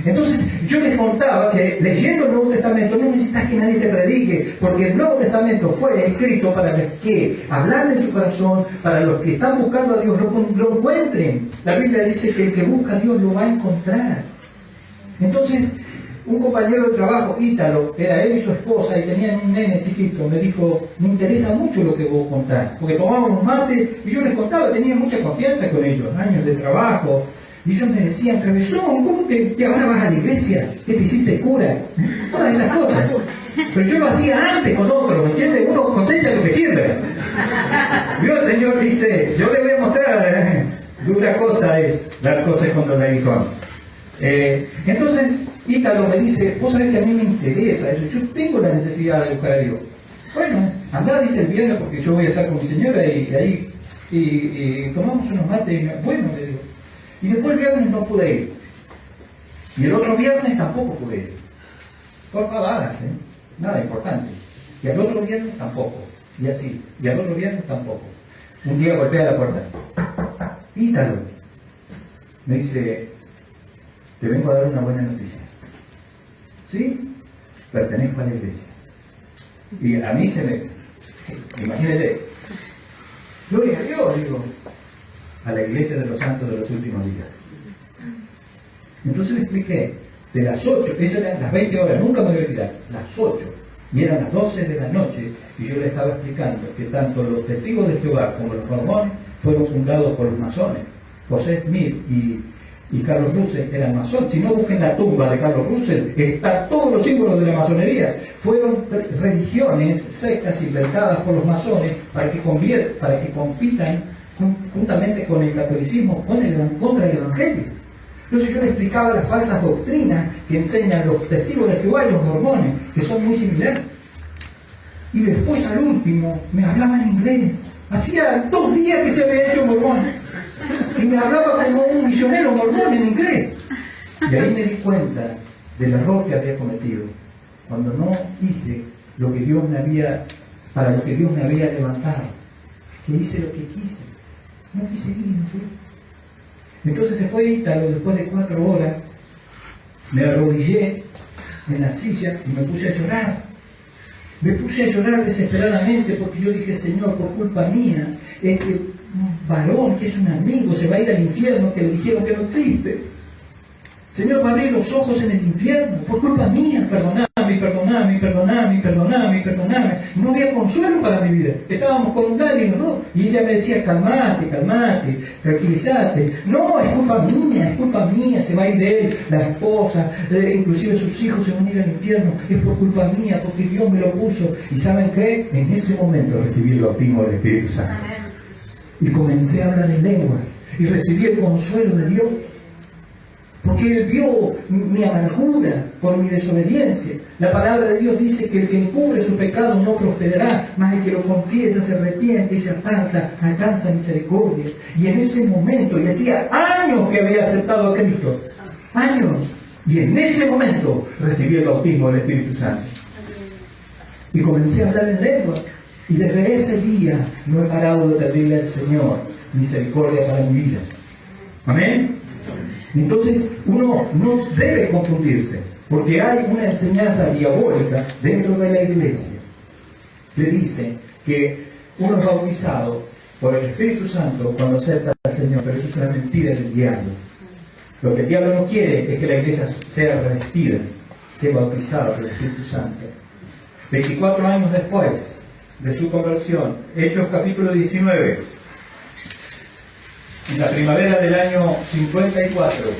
S1: Entonces, yo les contaba que leyendo el Nuevo Testamento no necesitas que nadie te predique, porque el Nuevo Testamento fue escrito para los que hablan en su corazón, para los que están buscando a Dios, lo encuentren. La Biblia dice que el que busca a Dios lo va a encontrar. Entonces, un compañero de trabajo, Ítalo, era él y su esposa, y tenían un nene chiquito, me dijo, me interesa mucho lo que vos contás, porque tomábamos mate, y yo les contaba, tenía mucha confianza con ellos, años de trabajo, y ellos me decían, cabezón, ¿cómo que ahora vas a la iglesia? ¿Qué te hiciste cura? Todas esas cosas. Pero yo lo hacía antes con otro, ¿me entiendes? Uno cosecha lo que sirve. Dios, el Señor dice, yo le voy a mostrar, dura cosa es dar cosas contra el aguijón. Entonces, Ítalo me dice, vos sabés que a mí me interesa eso, yo tengo la necesidad de buscar a Dios. Bueno, andá, dice el viernes, porque yo voy a estar con mi señora y ahí y tomamos unos mates y bueno, le digo. Y después el viernes no pude ir. Y el otro viernes tampoco pude ir. Por pavadas, nada importante. Y al otro viernes tampoco. Y así. Y al otro viernes tampoco. Un día golpea la puerta. Ítalo. Me dice, te vengo a dar una buena noticia. ¿Sí? Pertenezco a la iglesia. Y a mí se me... Imagínate. Gloria a Dios, digo. A la iglesia de los santos de los últimos días. Entonces le expliqué, de las 8, esas eran las 20 horas, nunca me voy a olvidar, las 8, y eran las 12 de la noche, y yo le estaba explicando que tanto los testigos de Jehová como los mormones fueron fundados por los masones. José Smith y Carlos Russell eran masones. Si no, busquen la tumba de Carlos Russell, están todos los símbolos de la masonería. Fueron religiones, sectas inventadas por los masones para que compitan juntamente con el catolicismo, contra el evangelio. Entonces yo le explicaba las falsas doctrinas que enseñan los testigos de Jehová y los mormones, que son muy similares. Y después al último me hablaba en inglés. Hacía 2 días que se había hecho mormón. Y me hablaba como un misionero mormón en inglés. Y ahí me di cuenta del error que había cometido, cuando no hice lo que Dios me había, para lo que Dios me había levantado. Que hice lo que quise. No quise ir, no fui. Entonces se fue Ítalo, después de 4 horas, me arrodillé en la silla y me puse a llorar. Me puse a llorar desesperadamente porque yo dije, Señor, por culpa mía, este varón que es un amigo se va a ir al infierno, que le dijeron que no existe. Señor, va a abrir los ojos en el infierno, por culpa mía, perdoname. No había consuelo para mi vida. Estábamos con un Dani, ¿no? Y ella me decía, calmate, tranquilízate. No, es culpa mía, se va a ir de él, la esposa, inclusive sus hijos se van a ir al infierno. Es por culpa mía, porque Dios me lo puso. ¿Y saben qué? En ese momento recibí el bautismo del Espíritu Santo. Y comencé a hablar en lenguas y recibí el consuelo de Dios. Porque Él vio mi amargura por mi desobediencia. La palabra de Dios dice que el que encubre su pecado no prosperará, mas el que lo confiesa, se arrepiente y se aparta, alcanza misericordia. Y en ese momento, y hacía años que había aceptado a Cristo, años, y en ese momento recibí el bautismo del Espíritu Santo. Y comencé a hablar en lengua. Y desde ese día no he parado de pedirle al Señor misericordia para mi vida. Amén. Entonces uno no debe confundirse, porque hay una enseñanza diabólica dentro de la iglesia que dice que uno es bautizado por el Espíritu Santo cuando acepta al Señor, pero eso es una mentira del diablo. Lo que el diablo no quiere es que la iglesia sea revestida, sea bautizada por el Espíritu Santo. 24 años después de su conversión, Hechos capítulo 19, en la primavera del año 54,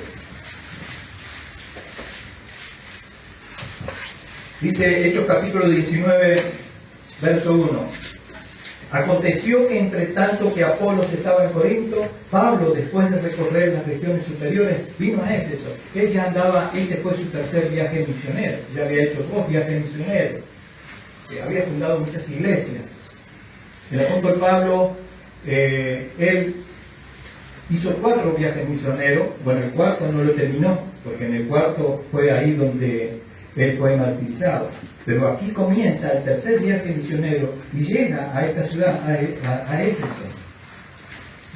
S1: dice Hechos capítulo 19, verso 1. Aconteció que entre tanto que Apolos estaba en Corinto, Pablo, después de recorrer las regiones superiores, vino a Éfeso. Él ya andaba, este fue su tercer viaje misionero, ya había hecho 2 viajes misioneros, había fundado muchas iglesias. El apóstol Pablo, él hizo 4 viajes misioneros. Bueno, el cuarto no lo terminó, porque en el cuarto fue ahí donde él fue martirizado. Pero aquí comienza el tercer viaje misionero y llega a esta ciudad, a Éfeso.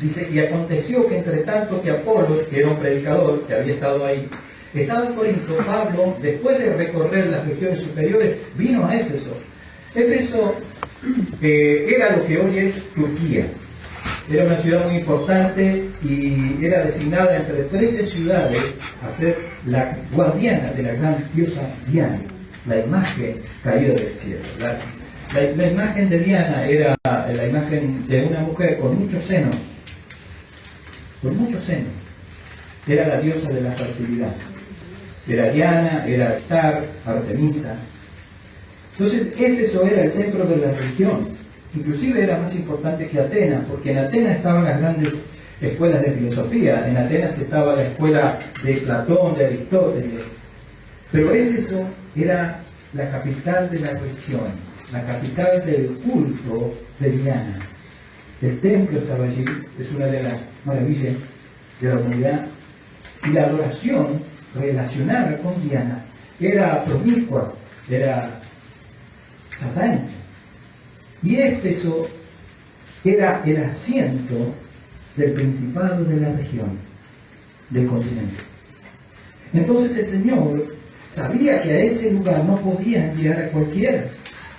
S1: Dice, y aconteció que entre tanto que Apolos, que era un predicador, que había estado ahí, estaba en Corinto, Pablo, después de recorrer las regiones superiores, vino a Éfeso. Éfeso era lo que hoy es Turquía. Era una ciudad muy importante y era designada entre 13 ciudades a ser la guardiana de la gran diosa Diana, la imagen caída del cielo. La imagen de Diana era la imagen de una mujer con muchos senos. Con muchos senos. Era la diosa de la fertilidad. Era Diana, era Star, Artemisa. Entonces, Éfeso era el centro de la religión. Inclusive era más importante que Atenas, porque en Atenas estaban las grandes escuelas de filosofía. En Atenas estaba la escuela de Platón, de Aristóteles. Pero Éfeso era la capital de la religión, la capital del culto de Diana. El templo estaba allí, es una de las maravillas de la humanidad. Y la adoración relacionada con Diana era promiscua, era satánica. Y Éfeso era el asiento del principado de la región, del continente. Entonces el Señor sabía que a ese lugar no podía enviar a cualquiera.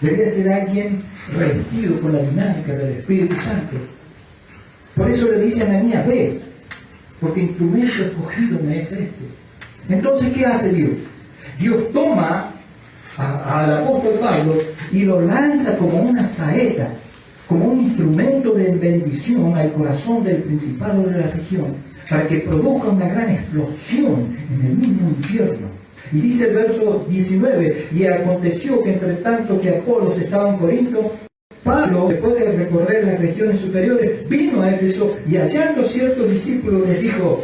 S1: Debía ser alguien revestido con la dinámica del Espíritu Santo. Por eso le dice a Ananías, ve, porque instrumento escogido me es este. Entonces, ¿qué hace Dios? Dios toma al apóstol Pablo y lo lanza como una saeta, como un instrumento de bendición al corazón del principado de la región, para que produzca una gran explosión en el mismo infierno. Y dice el verso 19, y aconteció que entre tanto que Apolos estaba en Corinto, Pablo, después de recorrer las regiones superiores, vino a Éfeso y hallando ciertos discípulos les dijo,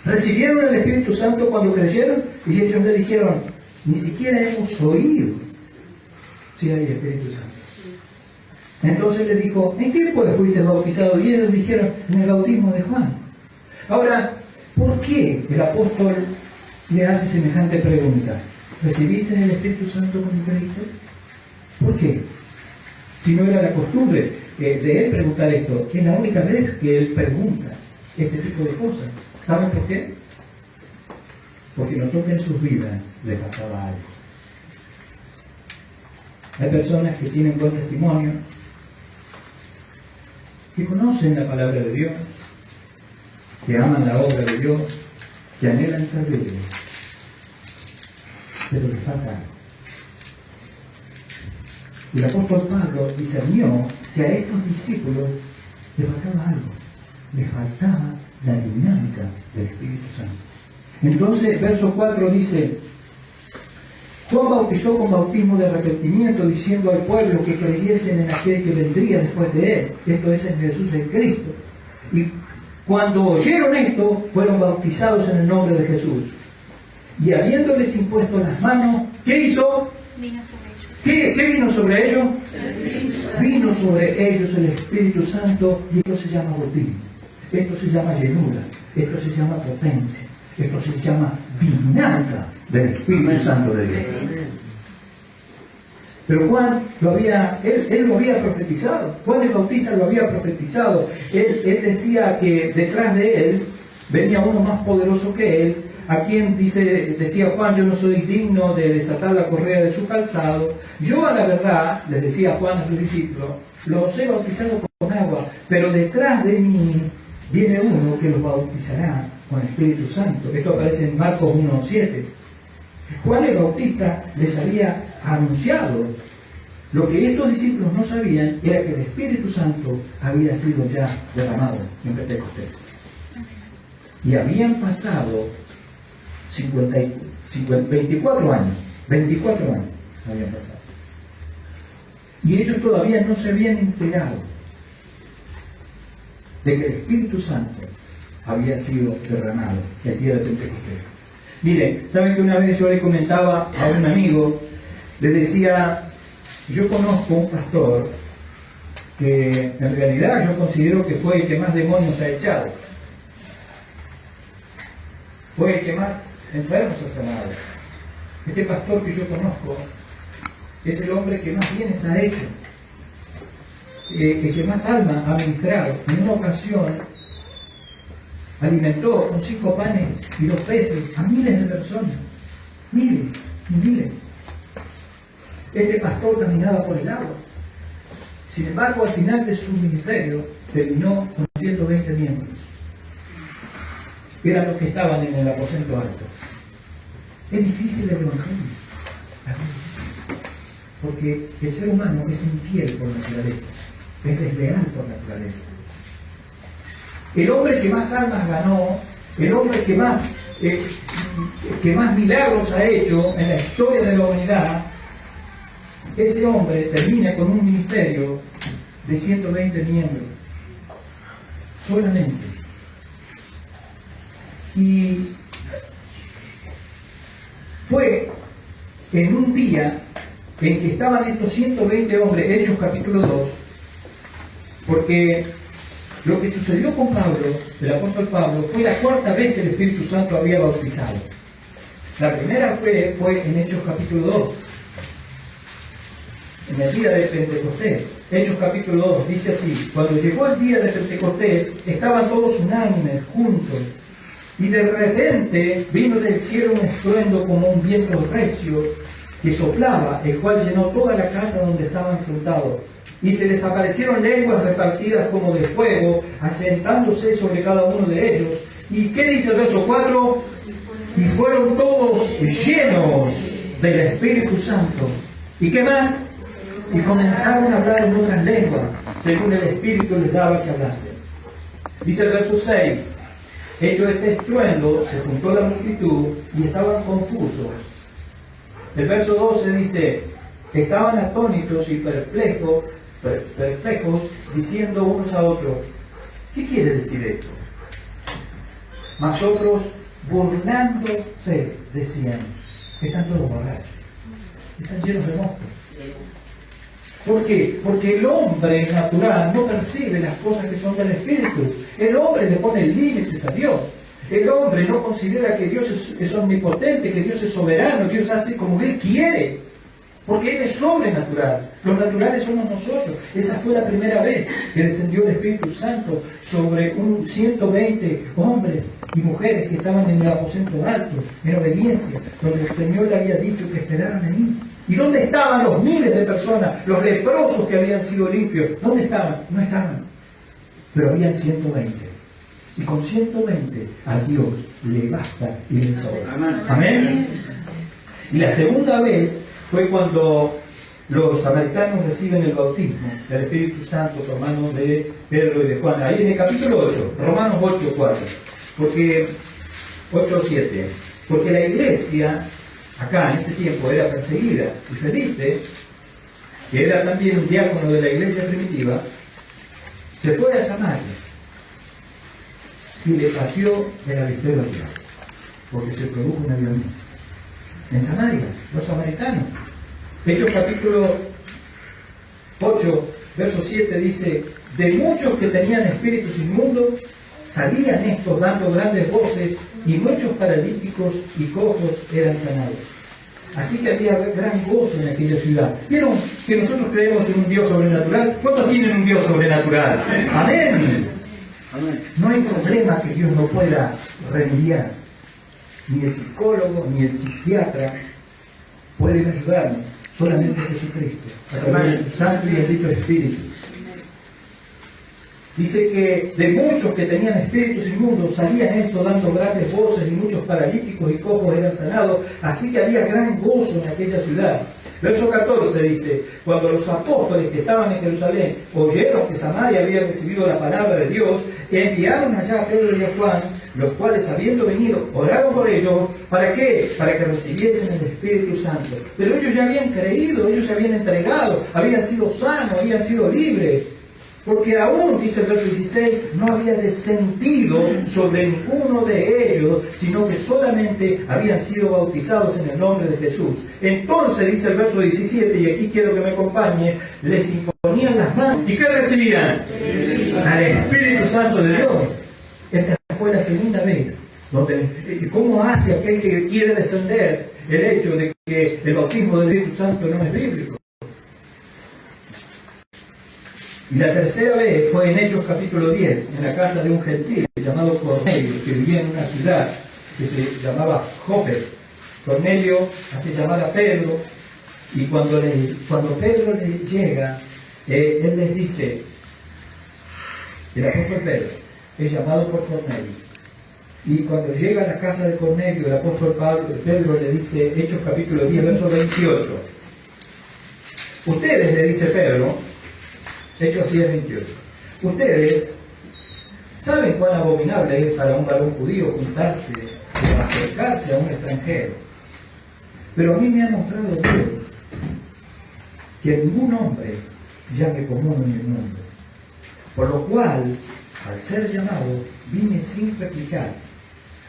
S1: ¿recibieron el Espíritu Santo cuando creyeron? Y ellos le dijeron, ni siquiera hemos oído si hay Espíritu Santo. Entonces le dijo, ¿en qué pues fuiste bautizado? Y ellos dijeron, en el bautismo de Juan. Ahora, ¿por qué el apóstol le hace semejante pregunta? ¿Recibiste el Espíritu Santo cuando creíste? ¿Por qué? Si no era la costumbre de él preguntar esto, es la única vez que él pregunta este tipo de cosas. ¿Saben por qué? Porque notó que en sus vidas le pasaba algo. Hay personas que tienen buen testimonio, que conocen la palabra de Dios, que aman la obra de Dios, que anhelan servirle, pero les falta algo. El apóstol Pablo discernió que a estos discípulos les faltaba algo, les faltaba la dinámica del Espíritu Santo. Entonces, verso 4 dice, Juan bautizó con bautismo de arrepentimiento, diciendo al pueblo que creyesen en aquel que vendría después de él, esto es en Jesús el Cristo. Y cuando oyeron esto, fueron bautizados en el nombre de Jesús. Y habiéndoles impuesto las manos, ¿qué hizo?
S2: Vino sobre ellos.
S1: ¿Qué vino sobre ellos? Vino sobre ellos el Espíritu Santo, y esto se llama bautismo. Esto se llama llenura, esto se llama potencia, esto se llama dinámica del Espíritu Santo de Dios. Pero Juan él lo había profetizado, Juan el Bautista lo había profetizado. Él decía que detrás de él venía uno más poderoso que él, a quien decía Juan, yo no soy digno de desatar la correa de su calzado. Yo a la verdad, les decía Juan a sus discípulos, los he bautizado con agua, pero detrás de mí viene uno que los bautizará con el Espíritu Santo. Esto aparece en Marcos 1:7. Juan el Bautista les había anunciado. Lo que estos discípulos no sabían era que el Espíritu Santo había sido ya derramado en Pentecostés. Y habían pasado 24 años. 24 años habían pasado. Y ellos todavía no se habían enterado de que el Espíritu Santo había sido derramado el día de Pentecostés. Miren, ¿saben que una vez yo le comentaba a un amigo, le decía, yo conozco un pastor que en realidad yo considero que fue el que más demonios ha echado, fue el que más enfermos ha sanado, Este pastor que yo conozco es el hombre que más bienes ha hecho, el que más alma ha ministrado. En una ocasión alimentó con 5 panes y 2 peces a miles de personas, miles y miles. Este pastor caminaba por el agua. Sin embargo, al final de su ministerio terminó con 120 miembros. Eran los que estaban en el aposento alto. Es difícil el evangelio, porque el ser humano es infiel por naturaleza, es desleal por naturaleza. El hombre que más almas ganó, el hombre que más milagros ha hecho en la historia de la humanidad, ese hombre termina con un ministerio de 120 miembros, solamente. Y fue en un día en que estaban estos 120 hombres, Hechos capítulo 2, porque lo que sucedió con Pablo, el apóstol Pablo, fue la 4ª vez que el Espíritu Santo había bautizado. La primera fue en Hechos capítulo 2, en el día de Pentecostés. Hechos capítulo 2 dice así: cuando llegó el día de Pentecostés, estaban todos unánimes, juntos, y de repente vino del cielo un estruendo como un viento recio que soplaba, el cual llenó toda la casa donde estaban sentados. Y se les aparecieron lenguas repartidas como de fuego, asentándose sobre cada uno de ellos. ¿Y qué dice el verso 4? Y fueron todos llenos del Espíritu Santo. ¿Y qué más? Y comenzaron a hablar en otras lenguas, según el Espíritu les daba que hablasen. Dice el verso 6: hecho este estruendo, se juntó la multitud y estaban confusos. El verso 12 dice: estaban atónitos y perplejos, diciendo unos a otros: ¿qué quiere decir esto? Mas otros, burlándose, decían: están todos borrachos, están llenos de moscos. ¿Por qué? Porque el hombre natural no percibe las cosas que son del Espíritu. El hombre le pone límites a Dios. El hombre no considera que Dios es omnipotente, que Dios es soberano, Dios hace como Él quiere. Porque Él es sobrenatural. Los naturales somos nosotros. Esa fue la primera vez que descendió el Espíritu Santo sobre 120 hombres y mujeres que estaban en el aposento alto, en obediencia, donde el Señor le había dicho que esperaran en mí. ¿Y dónde estaban los miles de personas, los leprosos que habían sido limpios? ¿Dónde estaban? No estaban. Pero habían 120. Y con 120 a Dios le basta y le sobra. Amén. Y la segunda vez fue cuando los samaritanos reciben el bautismo del Espíritu Santo por manos de Pedro y de Juan. Ahí en el capítulo 8, Romanos 8:4. Porque 8:7. Porque la iglesia acá en este tiempo era perseguida, y Felipe, que era también un diácono de la iglesia primitiva, se fue a Samaria y le pateó el avispero al diablo, porque se produjo un avivamiento. En Samaria, los samaritanos. Hechos capítulo 8, verso 7 dice: de muchos que tenían espíritus inmundos, salían estos dando grandes voces, y muchos paralíticos y cojos eran sanados. Así que había gran gozo en aquella ciudad. ¿Vieron que nosotros creemos en un Dios sobrenatural? ¿Cuántos tienen un Dios sobrenatural? ¡Amén! No hay problema que Dios no pueda remediar. Ni el psicólogo, ni el psiquiatra pueden ayudarnos. Solamente Jesucristo, a través de su Santo y bendito Espíritu. Dice que de muchos que tenían espíritus inmundos salían estos dando grandes voces, y muchos paralíticos y cojos eran sanados, así que había gran gozo en aquella ciudad. Verso 14 dice: cuando los apóstoles que estaban en Jerusalén oyeron que Samaria había recibido la palabra de Dios, enviaron allá a Pedro y a Juan, los cuales, habiendo venido, oraron por ellos. ¿Para qué? Para que recibiesen el Espíritu Santo. Pero ellos ya habían creído, ellos se habían entregado, habían sido sanos, habían sido libres. Porque aún, dice el verso 16, no había descendido sobre ninguno de ellos, sino que solamente habían sido bautizados en el nombre de Jesús. Entonces, dice el verso 17, y aquí quiero que me acompañe, les imponían las manos. ¿Y qué recibían? Al Espíritu Santo de Dios. Esta fue la segunda vez ¿Cómo hace aquel que quiere defender el hecho de que el bautismo del Espíritu Santo no es bíblico? Y la tercera vez fue en Hechos capítulo 10, en la casa de un gentil llamado Cornelio, que vivía en una ciudad que se llamaba Jope. Cornelio hace llamar a Pedro, y cuando Pedro le llega, él les dice, el apóstol Pedro es llamado por Cornelio. Y cuando llega a la casa de Cornelio, el apóstol Pedro le dice, Hechos capítulo 10, verso 28. Ustedes, le dice Pedro, Hechos 10, 28. Ustedes saben cuán abominable es para un varón judío juntarse o acercarse a un extranjero. Pero a mí me ha mostrado Dios que ningún hombre llame común en el mundo. Por lo cual, al ser llamado, vine sin replicar.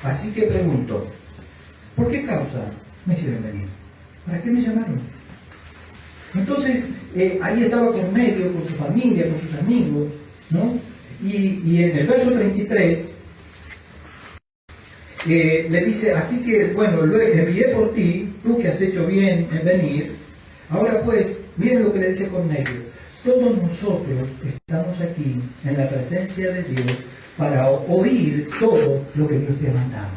S1: Así que pregunto, ¿por qué causa me hicieron venir? ¿Para qué me llamaron? Entonces, ahí estaba Cornelio con su familia, con sus amigos, ¿no? Y en el verso 33 le dice, así que, bueno, lo envié por ti, tú que has hecho bien en venir. Ahora pues, miren lo que le dice Cornelio. Todos nosotros estamos aquí en la presencia de Dios para oír todo lo que Dios te ha mandado.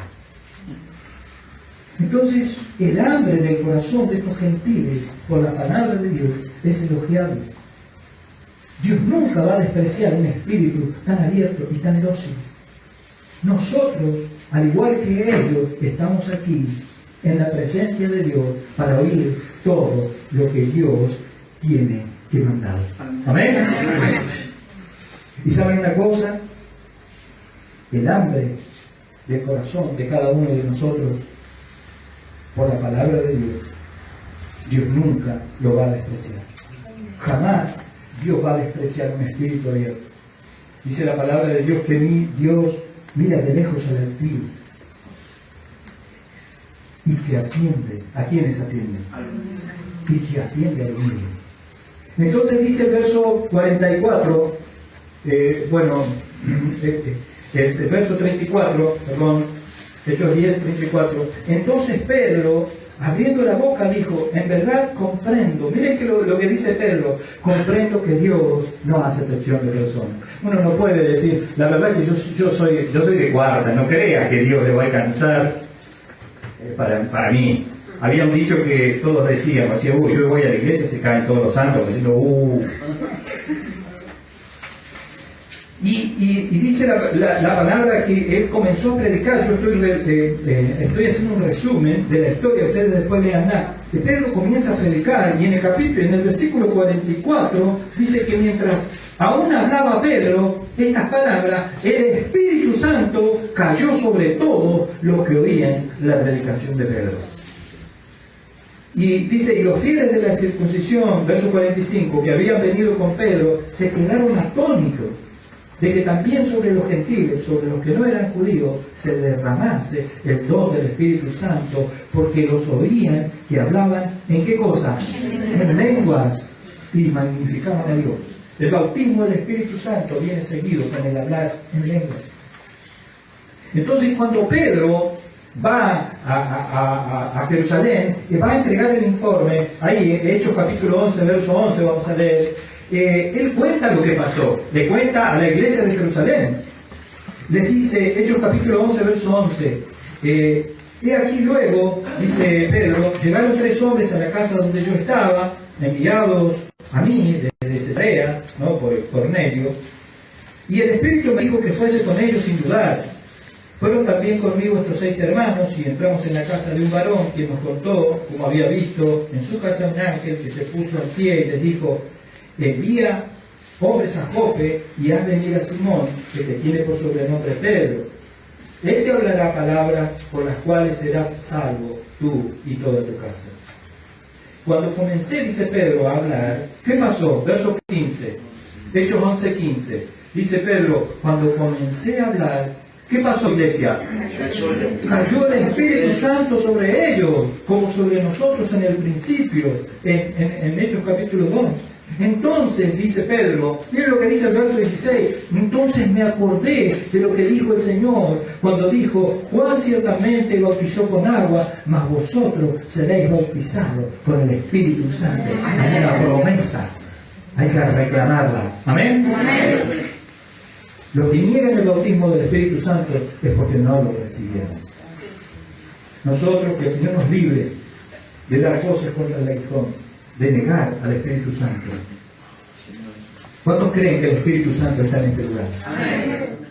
S1: Entonces, el hambre del corazón de estos gentiles por la palabra de Dios es elogiable. Dios nunca va a despreciar un espíritu tan abierto y tan dócil. Nosotros, al igual que ellos, estamos aquí en la presencia de Dios para oír todo lo que Dios tiene que mandar. Amén. Amén. Y saben una cosa, el hambre del corazón de cada uno de nosotros por la palabra de Dios, Dios nunca lo va a despreciar. Jamás Dios va a despreciar un espíritu abierto. Dice la palabra de Dios que Dios mira de lejos al altivo y te atiende. ¿A quiénes atiende? Y te atiende al humilde. Entonces dice el verso 44, el verso 34, perdón, Hechos 10, 34. Entonces Pedro, abriendo la boca, dijo, en verdad comprendo. Miren que lo que dice Pedro, comprendo que Dios no hace excepción de personas. Uno no puede decir, la verdad que yo soy de cuarta, no crea que Dios le va a alcanzar para mí. Había un dicho que todos decíamos, yo voy a la iglesia, se caen todos los santos, diciendo, Y dice la palabra que él comenzó a predicar. Yo estoy haciendo un resumen de la historia, ustedes después lean nada. Pedro comienza a predicar y en el versículo 44 dice que mientras aún hablaba Pedro estas palabras, el Espíritu Santo cayó sobre todos los que oían la predicación de Pedro. Y dice, y los fieles de la circuncisión, verso 45, que habían venido con Pedro, se quedaron atónitos de que también sobre los gentiles, sobre los que no eran judíos, se derramase el don del Espíritu Santo, porque los oían que hablaban, ¿en qué cosa? En lenguas, y magnificaban a Dios. El bautismo del Espíritu Santo viene seguido con el hablar en lenguas. Entonces, cuando Pedro va a Jerusalén y va a entregar el informe, ahí, Hechos capítulo 11, verso 11, vamos a leer, él cuenta lo que pasó, le cuenta a la iglesia de Jerusalén. Les dice, Hechos capítulo 11, verso 11, he aquí luego, dice Pedro, llegaron 3 hombres a la casa donde yo estaba, enviados a mí desde Cesarea, ¿no?, por Cornelio, y el Espíritu me dijo que fuese con ellos sin dudar. Fueron también conmigo estos 6 hermanos y entramos en la casa de un varón quien nos contó cómo había visto en su casa un ángel que se puso al pie y les dijo, envía hombres a Jope y haz venir a Simón, que te tiene por sobrenombre Pedro. Él te hablará palabras por las cuales serás salvo tú y toda tu casa. Cuando comencé, dice Pedro, a hablar, ¿qué pasó? Verso 15, Hechos 11, 15. Dice Pedro, cuando comencé a hablar, ¿qué pasó, iglesia? Cayó el Espíritu Santo sobre ellos, como sobre nosotros en el principio, en Hechos capítulo 2. Entonces, dice Pedro, mire lo que dice el verso 16, entonces me acordé de lo que dijo el Señor cuando dijo, Juan ciertamente bautizó con agua, mas vosotros seréis bautizados con el Espíritu Santo. Hay una promesa, hay que reclamarla. ¿Amén? Amén. Los que niegan el bautismo del Espíritu Santo es porque no lo recibieron. Nosotros, que el Señor nos libre de dar cosas contra el aguijón, de negar al Espíritu Santo. ¿Cuántos creen que el Espíritu Santo está en este lugar? Amén.